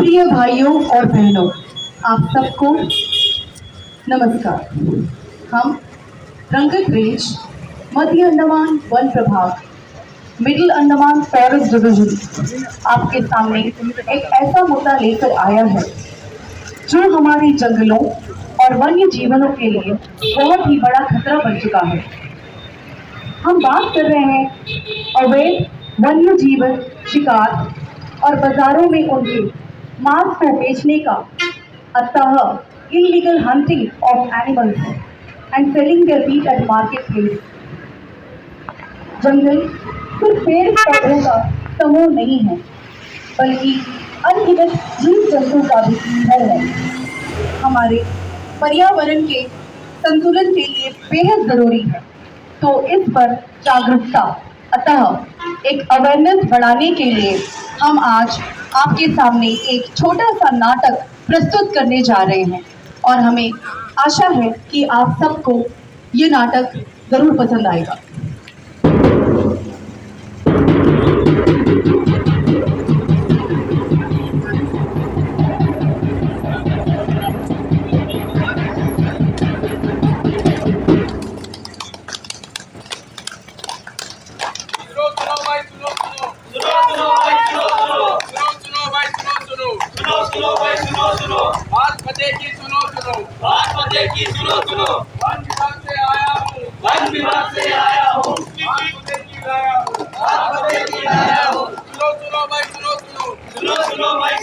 प्रिय भाइयों और बहनों, आप सबको नमस्कार। हम रंगत रेंज, मध्य अंडमान वन प्रभाग, मिडिल अंडमान फॉरेस्ट डिवीजन आपके सामने एक ऐसा मुद्दा लेकर आया है जो हमारे जंगलों और वन्य जीवनों के लिए बहुत ही बड़ा खतरा बन चुका है। हम बात कर रहे हैं अवैध वन्य जीवन शिकार और बाजारों में उनके मांस को बेचने का, अतः illegal hunting of animals and selling their meat at market place. जंगल सिर्फ पेड़ पौधों का समूह नहीं है, बल्कि अनगिनत जीव जंतु का भी घर है। हमारे पर्यावरण के संतुलन के लिए बेहद जरूरी है, तो इस पर जागरूकता, अतः एक अवेयरनेस बढ़ाने के लिए हम आज आपके सामने एक छोटा सा नाटक प्रस्तुत करने जा रहे हैं और हमें आशा है कि आप सबको ये नाटक जरूर पसंद आएगा। वन विभाग से आया हूँ। सुनो भाई,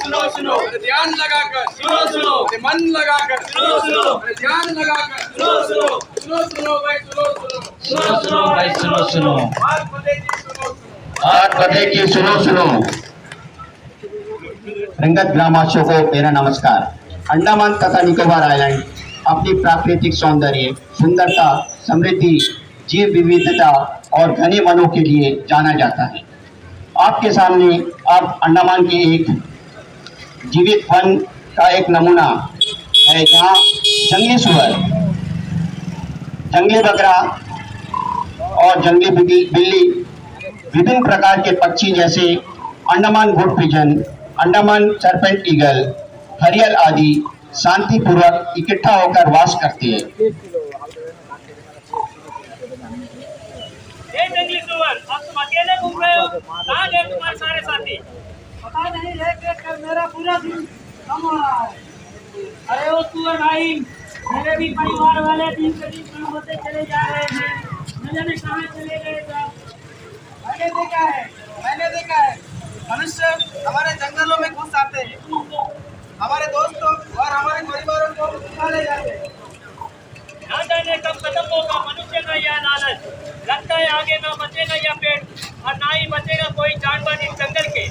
ध्यान लगाकर सुनो, मन लगाकर सुनो, ध्यान लगाकर सुनो भाई, सुनो। बात बतेगी बात बतेगी सुनो। रंगत ग्रामवासियों को मेरा नमस्कार। अंडमान तथा निकोबार आइलैंड अपनी प्राकृतिक सौंदर्य, सुंदरता, समृद्धि, जीव विविधता और घने वनों के लिए जाना जाता है। आपके सामने आप अंडमान के एक जीवित वन का एक नमूना है, जहाँ जंगली सुअर, जंगली बकरा और जंगली बिल्ली, विभिन्न प्रकार के पक्षी जैसे Andaman wood pigeon, Andaman serpent eagle, घड़ियाल आदि शांतिपूर्वक इकट्ठा होकर वास करते हैं। जंगली सुअर, आप तुम अकेले घूम रहे हो? कहाँ गए तुम्हारे सारे साथी? पता नहीं, देख कर मेरा पूरा दिन कम हो रहा है। अरे वो सुअर भाई, मेरे भी परिवार वाले दिन के दिन काम होते चले जा रहे हैं, न जाने कहाँ चले गए सब। मैंने देखा है मनुष्य हमारे जंगलों में घुस आते हैं, हमारे दोस्तों और हमारे परिवारों को उठा ले जाते हैं। न जाने कब खत्म होगा मनुष्य का यह लालच। लगता है आगे ना बचेगा यह पेड़ और ना ही बचेगा कोई जानवर इस जंगल के।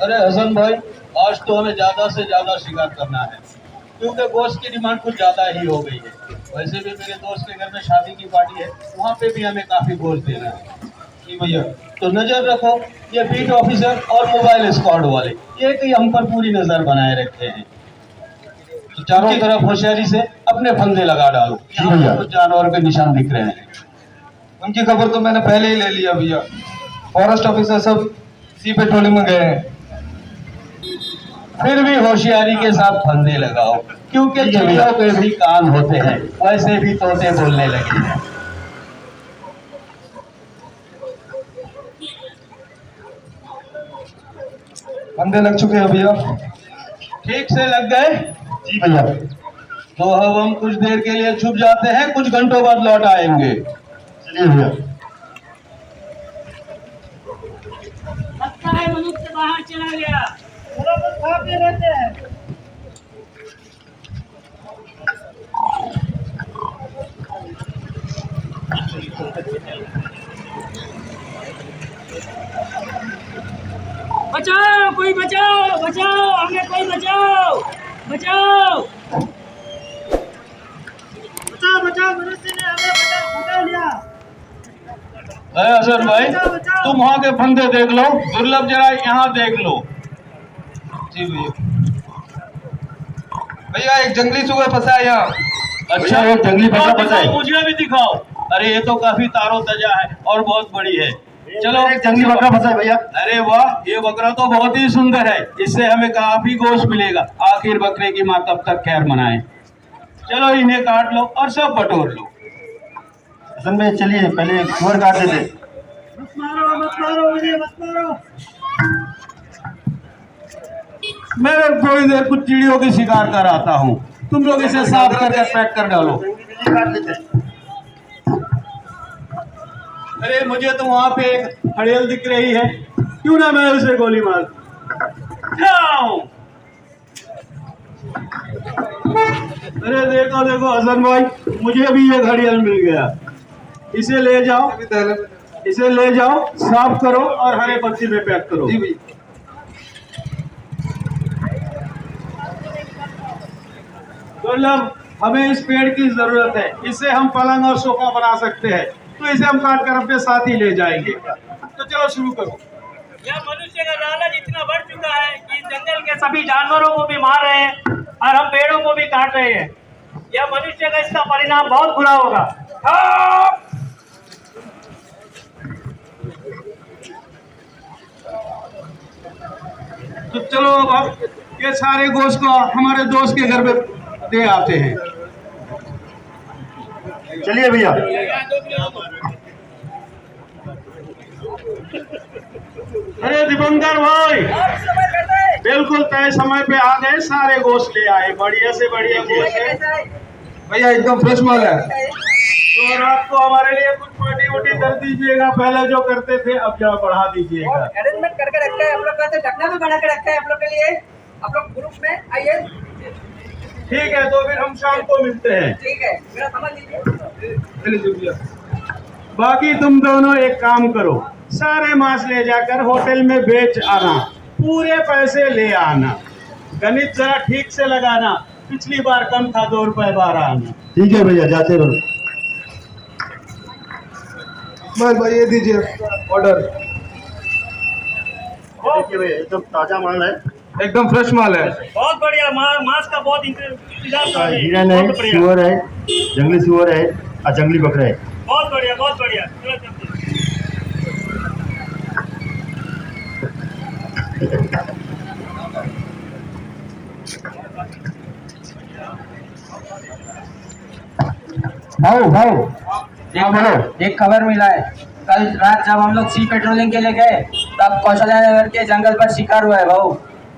अरे हसन भाई, आज तो हमें ज्यादा से ज्यादा शिकार करना है, क्योंकि गोश्त की डिमांड कुछ ज्यादा ही हो गई है। वैसे भी मेरे दोस्त के घर में शादी की पार्टी है, वहाँ पे भी हमें काफी गोश्त देना है। जी भैया, तो नजर रखो, ये बीट ऑफिसर और मोबाइल स्क्वाड वाले ये कि हम पर पूरी नजर बनाए रखे हैं, तो चारों तरफ होशियारी से अपने फंदे लगा डालो। कुछ जानवर के निशान दिख रहे हैं। उनकी खबर तो मैंने पहले ही ले लिया भैया। फॉरेस्ट ऑफिसर सब सी पेट्रोलिंग में गए हैं। फिर भी होशियारी के साथ फंदे लगाओ, क्योंकि चिड़ियों के भी कान होते हैं, वैसे भी तोते बोलने लगे हैं। फंदे लग चुके हैं भैया। ठीक से लग गए? जी भैया। तो अब हम कुछ देर के लिए छुप जाते हैं, कुछ घंटों बाद लौट आएंगे। चलिए भैया। लगता है मनुष्य बाहर चला गया। थोड़ा बहुत खाते रहते हैं। बचाओ, कोई बचाओ, हमें कोई बचाओ। बचाओ, मनुष्य ने हमें बचा लिया। अरे हसन भाई, तुम वहाँ के फंदे देख लो, दुर्लभ जरा यहाँ देख लो। जी भैया। भैया एक जंगली सुअर फंसा है यहाँ। अच्छा, भैया, एक जंगली बकरा फंसा है। मुझे भी दिखाओ। अरे ये तो काफी तारो तजा है और बहुत बड़ी है। चलो, एक जंगली बकरा फंसा है भैया। अरे वाह, ये बकरा तो बहुत ही सुंदर है, इससे हमें काफी गोश्त मिलेगा। आखिर बकरे की माँ कब तक खैर मनाए। चलो इन्हें काट लो और सब बटोर लो। हसन भाई चलिए पहले सुअर काट देते। मैं थोड़ी देर कुछ चिड़ियों की शिकार कर आता हूँ, तुम लोग इसे साफ करके पैक कर डालो। काट देते। अरे मुझे तो वहाँ पे एक हड़ेल दिख रही है, क्यों ना मैं उसे गोली मार जाऊं। अरे देखो देखो हसन भाई, मुझे भी ये घड़ियाल मिल गया। इसे ले जाओ, इसे ले जाओ, साफ करो और हरे पत्ती में पैक करो। जी भैया। दुर्लभ, हमें इस पेड़ की जरूरत है, इससे हम पलंग और सोफा बना सकते हैं, तो इसे हम काट कर अपने साथ ही ले जाएंगे। तो चलो शुरू करो। यह मनुष्य का लालच इतना बढ़ चुका है कि जंगल के सभी जानवरों को भी मार रहे हैं और हम पेड़ों को भी काट रहे हैं। यह मनुष्य का इसका परिणाम बहुत बुरा होगा। हाँ! तो चलो अब ये सारे गोश्त को हमारे दोस्त के घर पे दे आते हैं। चलिए भैया। अरे दिवंकर भाई, बिल्कुल तय समय पे आ गए, सारे गोश्त ले आए, बढ़िया से बढ़िया गोश्त है भैया एकदम फ्रेश माल है। तो रात को हमारे लिए कुछ पार्टी वोटी कर दीजिएगा, पहले जो करते थे अब जरा बढ़ा दीजिएगा। अरेंजमेंट करके रखा है आप लोग का, तो ढकना भी बना के रखा है आप लोग के लिए। आप लोग ग्रुप में आइए। ठीक है, तो फिर हम शाम को मिलते हैं। ठीक है, मेरा सामान लीजिए। बाकी तुम दोनों एक काम करो, सारे मांस ले जाकर होटल में बेच आना, पूरे पैसे ले आना। गणित जरा ठीक से लगाना, पिछली बार कम था, 2 रुपए 12 आना। ठीक है भैया, जाते रहो। बस भाई ये दीजिए ऑर्डर। देखिए भैया एकदम ताजा माल है। एकदम फ्रेश माल है। बहुत बढ़िया, मांस का बहुत इंतजार कर रहे हैं। हिरन है, बहुत बढ़िया, सुअर है, जंगली सुअर है और जंगली बकरा है। बहुत बढ़िया, बहुत बढ़िया। चलो चलते हैं। भाऊ एक खबर मिला है। कल रात जब हम लोग सी पेट्रोलिंग के लिए गए तब कौशल्या नगर के जंगल पर शिकार हुआ है भाऊ।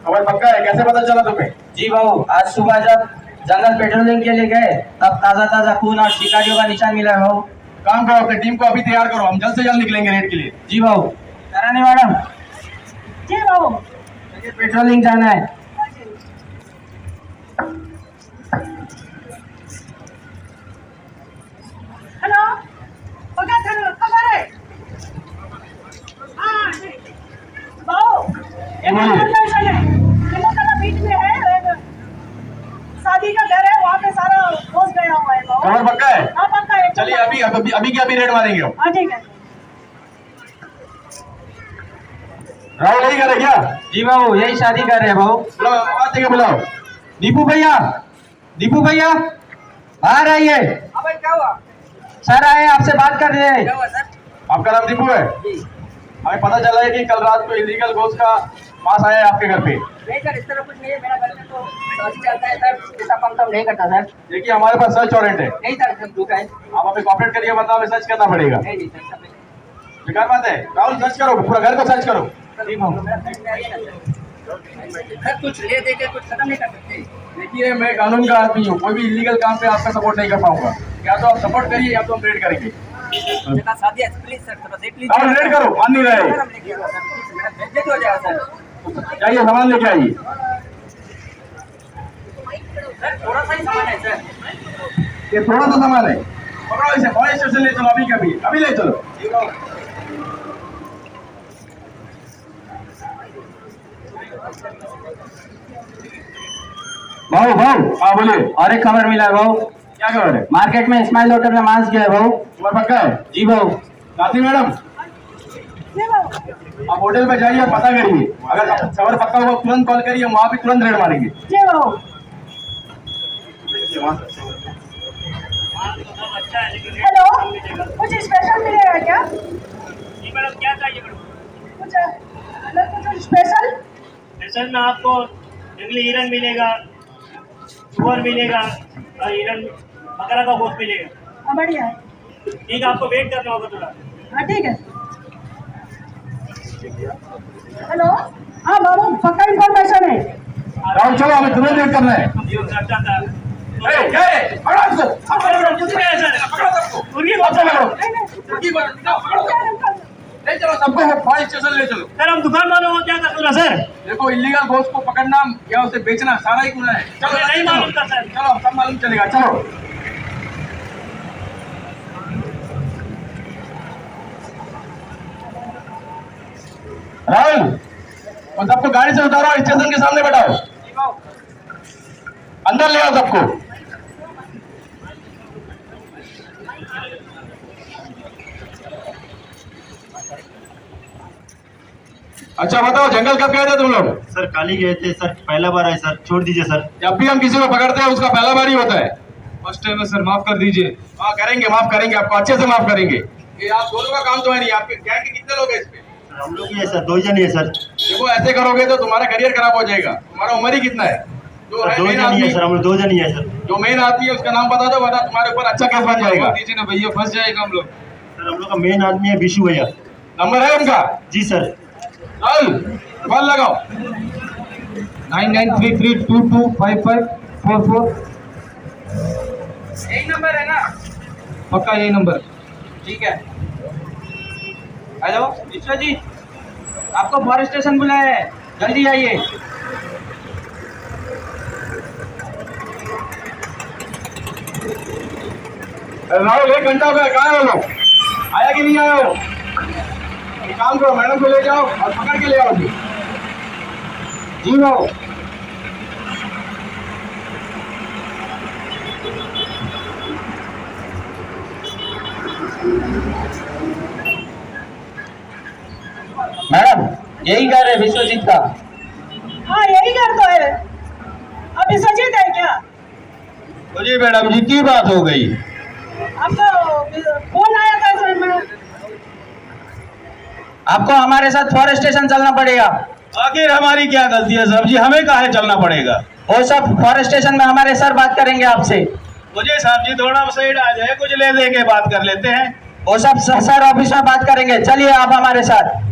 खबर पक्का है? कैसे पता चला तुम्हें? जी भाऊ, आज सुबह जब जंगल पेट्रोलिंग के लिए गए तब ताजा ताजा खून और शिकारियों का निशान मिला है भाऊ। काम करो, अपनी टीम को अभी तैयार करो, हम जल्द से जल्द निकलेंगे रेड के लिए। जी भाऊ। रानी मैडम, जी बाबू। मुझे पेट्रोलिंग जाना है। हेलो, खबर है? हाँ, बाबू, बीच में है, शादी का घर है, वहाँ पे सारा घुस गया हुआ है बाबू। खबर पक्का है? हाँ पक्का है। चलिए अभी की अभी रेड मारेंगे हम। हाँ ठीक है। राहुल यही करे क्या? जी भाऊ, यही शादी कर रहे हैं भाऊ। बुलाओ, आवाज देके बुलाओ। दीपू भैया बाहर आइए। हाँ भाई, क्या हुआ? सर आए आपसे बात कर रहे हैं। क्या हुआ सर? आपका नाम दीपू है? हमें पता चला है कि कल रात को इलीगल गोश्त का मांस आया है आपके घर पे। नहीं सर, इस तरह कुछ नहीं है। मेरा घर में तो शादी चलता है सर, ऐसा काम तो हम नहीं करता सर। देखिए हमारे पास सर्च वारंट है, नहीं सर, सब झूठा है। आप हमें कॉपरेट करिए वरना हमें सर्च करना पड़ेगा। नहीं नहीं सर, सब नहीं। बेकार बात है। राहुल सर्च करो, पूरा घर को सर्च करो। सर कुछ ले दे के कुछ खत्म नहीं कर सकते। देखिए मैं कानून का आदमी हूँ, कोई भी इलीगल काम पे आपका सपोर्ट नहीं कर पाऊंगा। या तो आप सपोर्ट करिए या तो हम रेड करेंगे। मेरा शादी है, प्लीज सर थोड़ा देख लीजिए। और रेड करो, मान नहीं रहे। सर, हम लेके आएंगे सर, प्लीज, मेरा बेइज्जत हो जाएगा सर। जाइए सामान लेके आइए। सर थोड़ा सा ही सामान है सर। ये थोड़ा सा सामान है, पकड़ो इसे, फॉरेस्ट स्टेशन ले चलो, अभी ले चलो। भाऊ हाँ बोलिए। और एक खबर मिला है भाऊ। क्या खबर है? मार्केट में इस्माइल होटल में मांस गया है भाऊ। तुम्हारा पक्का है? जी भाऊ। साथी मैडम, आप होटल पे जाइए, पता करिए, अगर खबर पक्का हुआ तुरंत कॉल करिए, वहाँ भी तुरंत रेड मारेंगे। जी बाबू। वहाँ सकते हैं। अच्छा है लेकिन हेलो, कुछ स्पेशल मिलेगा क्या? जी मैडम, क्या चाहिए मैडम? कुछ मतलब कुछ स्पेशल? स्पेशल में आपको जंगली हिरन मिलेगा, सुअर मिलेगा और हिरन बकरा का गोश्त मिलेगा। हाँ बढ़िया है। ठीक है, आपको वेट करना होगा थोड़ा। हाँ ठीक है। हेलो, हाँ बाबू पक्का इन्फॉर्मेशन है। राहुल चलो, हमें तुम्हें वेट करना है। अच्छा था। क्या है? पकड़ो इसको। ले चलो सबको, फॉरेस्ट स्टेशन ले चलो। सर हम दुकान वालों को क्या कसूर है सर? देखो, इलीगल गोश्त को पकड़ना या उसे बेचना सारा ही गुनाह है। चलो हमें नहीं मालूम था सर। चलो, सब मालूम चलेगा। चलो राहुल, और सबको गाड़ी से उतारो, स्टेशन के सामने बैठाओ, अंदर ले आओ सबको। अच्छा बताओ, जंगल कब गए थे तुम लोग? सर कल ही गए थे सर, पहला बार आए सर, छोड़ दीजिए सर। जब भी हम किसी को पकड़ते हैं उसका पहला बार ही होता है। फर्स्ट टाइम है सर, माफ कर दीजिए। हाँ करेंगे, माफ करेंगे, आपको अच्छे से माफ करेंगे। ये आप दोनों का काम तो है नहीं। आपके गैंग के कितने लोग हैं इसमें? हम लोग ही है सर, 2 जन ही है सर। देखो, ऐसे करोगे तो तुम्हारा करियर खराब हो जाएगा। तुम्हारा उम्र ही कितना है? जो है 2 मेन जन ही है आदमी, सर, हम लोग 2 जन ही है सर। जो मेन आदमी है उसका नाम बता दो, वरना तुम्हारे ऊपर अच्छा केस बन जाएगा। दीजिए ना भैया, फंस जाएगा हम लोग। सर हम लोग का मेन आदमी है विशु भैया। नंबर है उनका? जी सर। चल कॉल लगाओ। 9933225544। यही नंबर है ना? पक्का यही नंबर। ठीक है। हेलो विश्वजीत, आपको फॉरेस्ट स्टेशन बुलाया है, जल्दी आइए। राहुल, 1 घंटा हो गया, कहाँ है वो लोग? आया कि नहीं आया वो? एक काम करो, मैडम को ले जाओ और पकड़ के ले आओ जी। जी भाव। मैडम यही घर है विश्वजीत का। हाँ यही घर तो है। अभी सजीत है क्या? तो जी मैडम जी, की बात हो गई? आपका फोन आया था सर। मैं आपको हमारे साथ फॉरेस्ट स्टेशन चलना पड़ेगा। आखिर हमारी क्या गलती है साहब जी, हमें काहे चलना पड़ेगा? वो सब फॉरेस्ट स्टेशन में हमारे सर बात करेंगे आपसे। मुझे साहब जी थोड़ा साइड आ जाए, कुछ ले दे के बात कर लेते हैं। वो सब सर ऑफिस में बात करेंगे, चलिए आप हमारे साथ।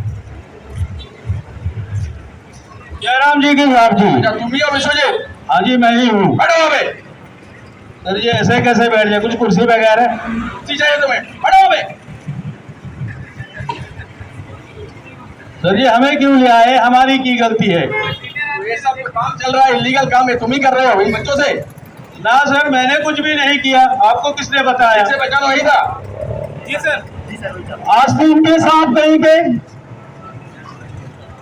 जयराम जी की साहब जी। क्या तुम ही हो विश्वजीत? हाँ जी मैं ही हूँ। बैठो अबे। सर जी ऐसे कैसे बैठ जाए, कुछ कुर्सी वगैरह? कुर्सी चाहिए तुम्हें? बैठो अबे। सर जी हमें क्यों ले आए, हमारी की गलती है? ये सब जो काम चल रहा है, इलीगल काम है, तुम ही कर रहे हो इन बच्चों से। ना सर, मैंने कुछ भी नहीं किया, आपको किसने बताया? इसे बचाना वही था। जी सर। आज भी इनके साथ कहीं पे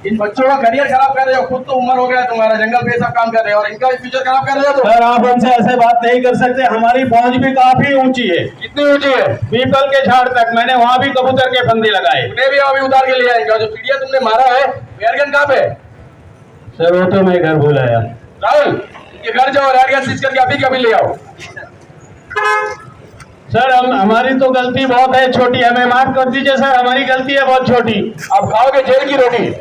इन बच्चों का करियर खराब कर रहे हो, खुद तो उम्र हो गया तुम्हारा, जंगल पे सब काम कर रहे हो और इनका भी फ्यूचर खराब कर रहे हो। सर आप हमसे ऐसे बात नहीं कर सकते, हमारी पहुंच भी काफी ऊंची है। कितनी ऊंची है? पीपल के झाड़ तक, मैंने वहाँ भी कबूतर के फंदे लगाए। उन्हें भी अभी उतार के ले आएंगे। जो चिड़िया तुमने मारा है, एयरगन कहाँ पे? सर वो तो मैं घर भूल आया। राहुल, इनके घर जाओ, एयरगन सीज करके अभी कभी ले आओ। सर हमारी तो गलती बहुत है, छोटी, हमें माफ कर दीजिए सर, हमारी गलती है बहुत छोटी। अब खाओगे जेल की रोटी।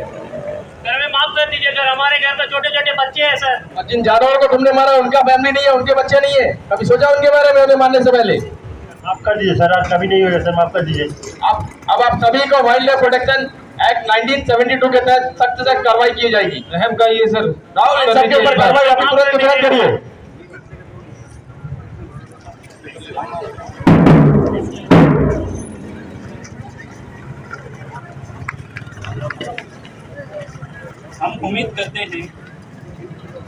सर हमें माफ कर दीजिए सर, हमारे घर में छोटे छोटे बच्चे हैं सर। और जिन जानवरों को तुमने मारा उनका फैमिली नहीं है, उनके बच्चे नहीं है, कभी सोचा उनके बारे में उन्हें मारने से पहले? माफ कर दीजिए सर, आज कभी नहीं होगा सर, माफ कर दीजिए। अब आप सभी को वाइल्ड लाइफ प्रोटेक्शन एक्ट 1972 के तहत सख्त से कार्रवाई की जाएगी। रहम करिए सर। राहुल, सबके ऊपर कार्रवाई अभी तुरंत करिए। हम उम्मीद करते हैं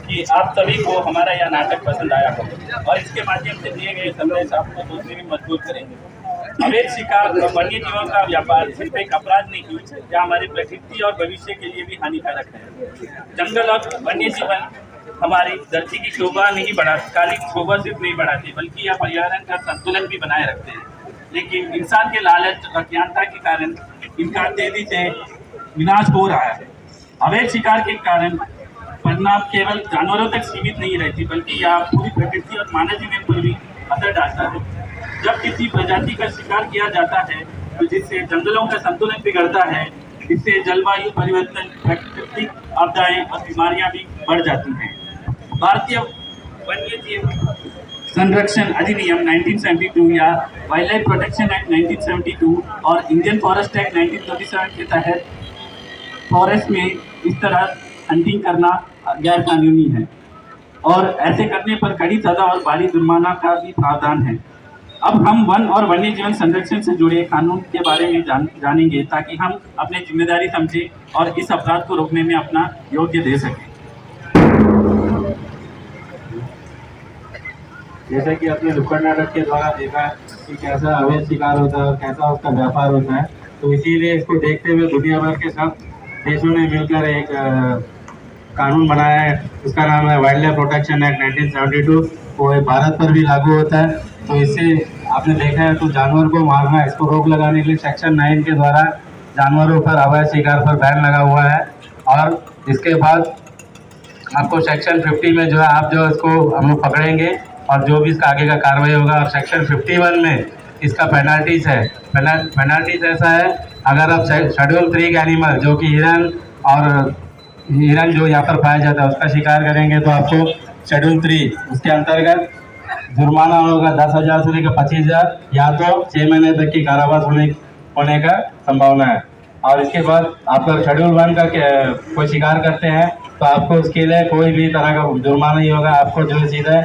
कि आप सभी को हमारा यह नाटक पसंद आया होगा और इसके माध्यम से दिए गए संदेश आपको सोचने में मजबूर करेंगे। अवैध शिकार और वन्य जीवों का व्यापार सिर्फ एक अपराध नहीं, यह हमारी प्रकृति और भविष्य के लिए भी हानिकारक है। जंगल और वन्य जीवन हमारी धरती की शोभा नहीं बढ़ाते, कालिक शोभा सिर्फ नहीं बढ़ाते, बल्कि यह पर्यावरण का संतुलन भी बनाए रखते हैं। लेकिन इंसान के लालच और अज्ञानता के कारण इनका तेजी से विनाश हो रहा है। अवैध शिकार के कारण परिणाम केवल जानवरों तक सीमित नहीं रहती, बल्कि यह पूरी प्रकृति और मानव जीवन पर भी असर डालता है। जब किसी प्रजाति का शिकार किया जाता है तो जिससे जंगलों का संतुलन बिगड़ता है, इससे जलवायु परिवर्तन, प्राकृतिक आपदाएं और बीमारियां भी बढ़ जाती हैं। भारतीय वन्य जीव संरक्षण अधिनियम 1972 या वाइल्ड लाइफ प्रोटेक्शन एक्ट 1972 और इंडियन फॉरेस्ट एक्ट 1927 के तहत फॉरेस्ट में इस तरह हंटिंग करना गैर कानूनी है और ऐसे करने पर कड़ी सजा और भारी जुर्माना का भी प्रावधान है। अब हम वन और वन्य जीवन संरक्षण से जुड़े कानून के बारे में जानेंगे ताकि हम अपनी जिम्मेदारी समझें और इस अपराध को रोकने में अपना योग्य दे सकें। जैसे कि अपने नुक्कड़ नाटक के द्वारा देखा कि कैसा अवैध शिकार होता है और कैसा उसका व्यापार होता है, तो इसीलिए इसको देखते हुए दुनिया भर के सब देशों ने मिलकर एक कानून बनाया है। उसका नाम है वाइल्ड लाइफ प्रोटेक्शन एक्ट 1972। वो भारत पर भी लागू होता है। तो इससे आपने देखा है तो जानवर को मारना, इसको रोक लगाने के लिए सेक्शन 9 के द्वारा जानवरों पर अवैध शिकार पर बैन लगा हुआ है। और इसके बाद आपको सेक्शन 50 में जो है आप जो इसको हम लोग पकड़ेंगे और जो भी इसका आगे का कार्रवाई होगा। और सेक्शन 51 में इसका पेनल्टीज है। पेनल्टीज ऐसा है, अगर आप शेड्यूल 3 के एनिमल जो कि हिरन जो यहाँ पर पाया जाता है उसका शिकार करेंगे तो आपको शेड्यूल 3 उसके अंतर्गत जुर्माना होगा 10,000 से लेकर 25,000 या तो 6 महीने तक की कारावास होने का संभावना है। और इसके बाद आप अगर शेड्यूल 1 का कोई शिकार करते हैं तो आपको उसके लिए कोई भी तरह का जुर्माना नहीं होगा। आपको जो है सीधा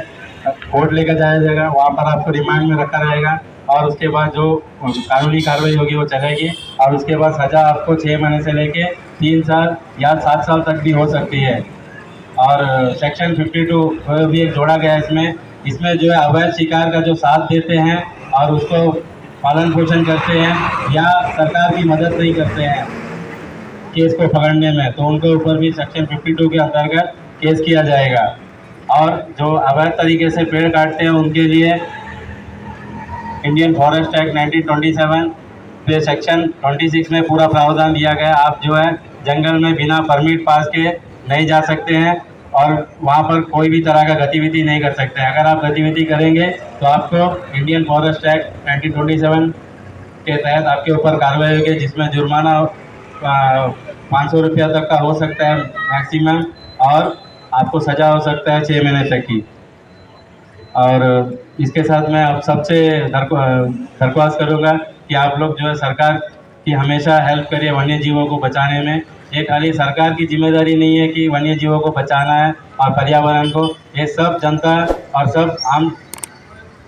कोर्ट लेकर जाया जाएगा, वहाँ पर आपको रिमांड में रखा रहेगा और उसके बाद जो कानूनी कार्रवाई होगी वो चलेगी। और उसके बाद सज़ा आपको 6 महीने से लेके 3 साल या 7 साल तक भी हो सकती है। और सेक्शन 52 भी एक जोड़ा गया है इसमें जो है अवैध शिकार का जो साथ देते हैं और उसको पालन पोषण करते हैं या सरकार की मदद नहीं करते हैं केस को पकड़ने में, तो उनके ऊपर भी सेक्शन 52 के अंतर्गत केस किया जाएगा। और जो अवैध तरीके से पेड़ काटते हैं उनके लिए इंडियन फॉरेस्ट एक्ट 1927 पे सेक्शन 26 में पूरा प्रावधान दिया गया। आप जो है जंगल में बिना परमिट पास के नहीं जा सकते हैं और वहाँ पर कोई भी तरह का गतिविधि नहीं कर सकते। अगर आप गतिविधि करेंगे तो आपको इंडियन फॉरेस्ट एक्ट 1927 के तहत आपके ऊपर कार्रवाई होगी, जिसमें जुर्माना 500 रुपया तक का हो सकता है मैक्सिमम, और आपको सज़ा हो सकता है 6 महीने तक की। और इसके साथ मैं आप सबसे दरख्वास्त करूँगा कि आप लोग जो है सरकार की हमेशा हेल्प करिए वन्य जीवों को बचाने में। ये खाली सरकार की जिम्मेदारी नहीं है कि वन्य जीवों को बचाना है और पर्यावरण को, ये सब जनता और सब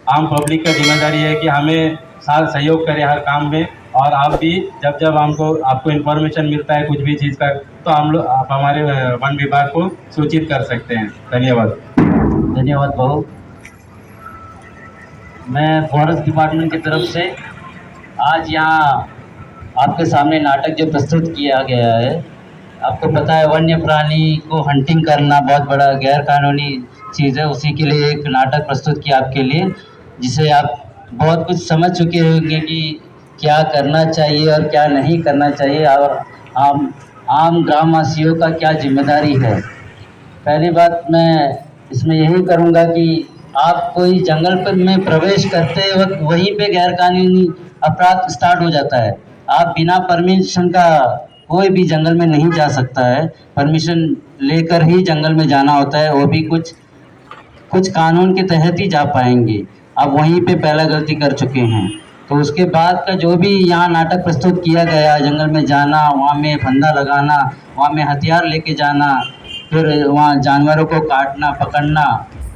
आम पब्लिक का जिम्मेदारी है कि हमें साथ सहयोग करें हर काम में। और आप भी जब आपको इन्फॉर्मेशन मिलता है कुछ भी चीज़ का, तो आप हमारे वन विभाग को सूचित कर सकते हैं। धन्यवाद। धन्यवाद भाऊ। मैं फॉरेस्ट डिपार्टमेंट की तरफ से आज यहाँ आपके सामने नाटक जो प्रस्तुत किया गया है, आपको पता है वन्य प्राणी को हंटिंग करना बहुत बड़ा गैर कानूनी चीज़ है। उसी के लिए एक नाटक प्रस्तुत किया आपके लिए, जिसे आप बहुत कुछ समझ चुके होंगे कि क्या करना चाहिए और क्या नहीं करना चाहिए और आम ग्रामवासियों का क्या जिम्मेदारी है। पहली बात मैं इसमें यही करूँगा कि आप कोई जंगल पर में प्रवेश करते वक्त वहीं पे गैर कानूनी अपराध स्टार्ट हो जाता है। आप बिना परमिशन का कोई भी जंगल में नहीं जा सकता है, परमिशन लेकर ही जंगल में जाना होता है, वो भी कुछ कानून के तहत ही जा पाएंगे। आप वहीं पे पहला गलती कर चुके हैं। तो उसके बाद का जो भी यहाँ नाटक प्रस्तुत किया गया, जंगल में जाना, वहाँ में फंदा लगाना, वहाँ में हथियार लेके जाना, फिर वहाँ जानवरों को काटना, पकड़ना,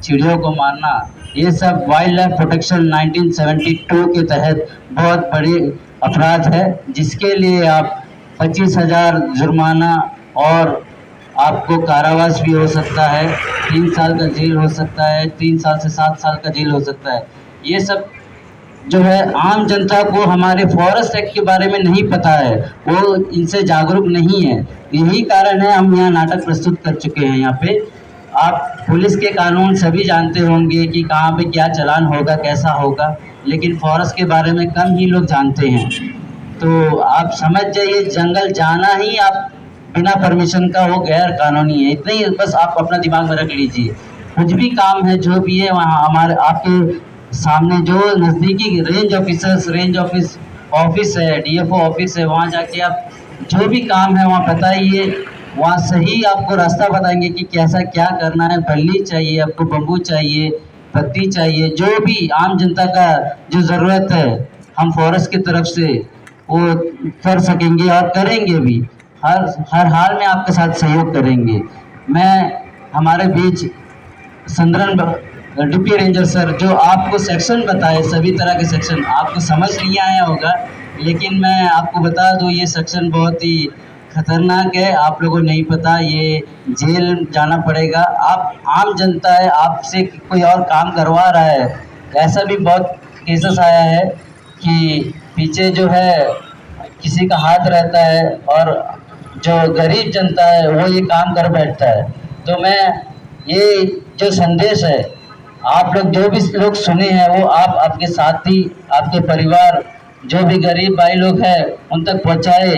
चिड़ियों को मारना, ये सब वाइल्ड लाइफ प्रोटेक्शन 1972 के तहत बहुत बड़ी अपराध है, जिसके लिए आप 25,000 जुर्माना और आपको कारावास भी हो सकता है, 3 साल का जेल हो सकता है, 3 साल से 7 साल का जेल हो सकता है। ये सब जो है आम जनता को हमारे फॉरेस्ट एक्ट के बारे में नहीं पता है, वो इनसे जागरूक नहीं है। यही कारण है हम यहाँ नाटक प्रस्तुत कर चुके हैं। यहाँ पे आप पुलिस के कानून सभी जानते होंगे कि कहाँ पे क्या चालान होगा, कैसा होगा, लेकिन फॉरेस्ट के बारे में कम ही लोग जानते हैं। तो आप समझ जाइए, जंगल जाना ही आप बिना परमिशन का वो गैर कानूनी है। इतना ही बस आप अपना दिमाग में रख लीजिए। कुछ भी काम है जो भी है वहाँ हमारे आपके सामने जो नज़दीकी रेंज ऑफिस है, डीएफओ ऑफिस है, वहाँ जाके आप जो भी काम है वहाँ बताइए। वहाँ सही आपको रास्ता बताएंगे कि कैसा क्या करना है। बल्ली चाहिए आपको, बम्बू चाहिए, पत्ती चाहिए, जो भी आम जनता का जो ज़रूरत है हम फॉरेस्ट की तरफ से वो कर सकेंगे और करेंगे भी। हर हाल में आपके साथ सहयोग करेंगे। मैं हमारे बीच संदरन डिप्टी रेंजर सर जो आपको सेक्शन बताए, सभी तरह के सेक्शन आपको समझ नहीं आया होगा, लेकिन मैं आपको बता दूं ये सेक्शन बहुत ही खतरनाक है। आप लोगों को नहीं पता, ये जेल जाना पड़ेगा। आप आम जनता है, आपसे कोई और काम करवा रहा है। ऐसा भी बहुत केसेस आया है कि पीछे जो है किसी का हाथ रहता है और जो गरीब जनता है वो ये काम कर बैठता है। तो मैं ये जो संदेश है आप लोग जो भी लोग सुने हैं वो आप आपके साथी, आपके परिवार, जो भी गरीब भाई लोग हैं उन तक पहुंचाए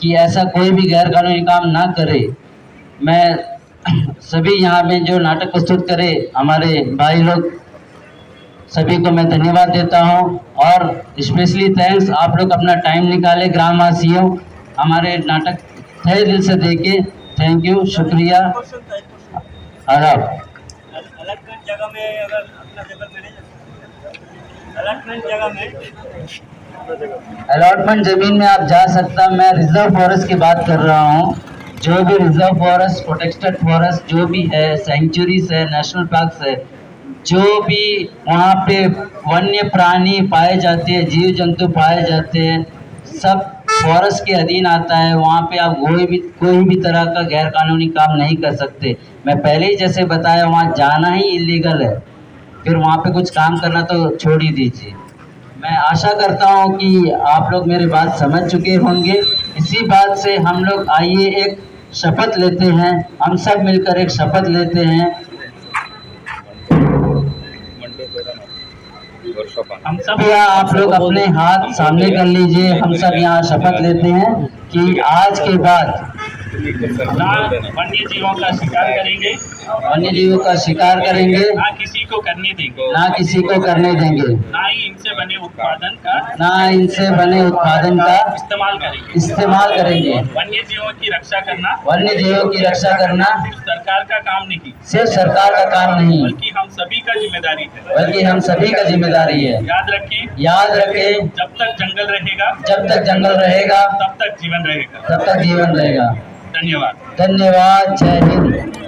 कि ऐसा कोई भी गैर कानूनी काम ना करे। मैं सभी यहाँ में जो नाटक प्रस्तुत करे हमारे भाई लोग सभी को मैं धन्यवाद देता हूँ और स्पेशली थैंक्स आप लोग अपना टाइम निकाले ग्रामवासियों हमारे नाटक तहे दिल से देखे। थैंक यू, शुक्रिया, आदाब। अलॉटमेंट जगह में अगर अपना पेपर मैनेजर अलॉटमेंट जगह में अलॉटमेंट जमीन में आप जा सकता। मैं रिजर्व फॉरेस्ट की बात कर रहा हूँ। जो भी रिजर्व फॉरेस्ट, प्रोटेक्टेड फॉरेस्ट जो भी है, सेंचुरीज है, नेशनल पार्क्स है, जो भी वहाँ पे वन्य प्राणी पाए जाते हैं, जीव जंतु पाए जाते हैं, सब फॉरेस्ट के अधीन आता है। वहाँ पे आप कोई भी तरह का गैर कानूनी काम नहीं कर सकते। मैं पहले ही जैसे बताया वहाँ जाना ही इलीगल है, फिर वहाँ पे कुछ काम करना तो छोड़ ही दीजिए। मैं आशा करता हूँ कि आप लोग मेरी बात समझ चुके होंगे। इसी बात से हम लोग आइए एक शपथ लेते हैं, हम सब मिलकर एक शपथ लेते हैं। हम सब यहाँ आप लोग अपने हाथ सामने कर लीजिए। हम सब यहाँ शपथ लेते हैं कि आज के बाद ना वन्य जीवों का शिकार करेंगे, वन्य जीवों का शिकार करेंगे, ना किसी को करने देंगे, ना किसी को करने देंगे, ना ही इनसे बने उत्पादन का इस्तेमाल करेंगे। वन्य जीवों की रक्षा करना सिर्फ सरकार का काम नहीं, सिर्फ सरकार का काम नहीं, बल्कि हम सभी का जिम्मेदारी है। है। याद रखें, जब तक जंगल रहेगा, तब तक जीवन रहेगा। तब तक जीवन रहेगा। धन्यवाद। धन्यवाद। जय हिंद।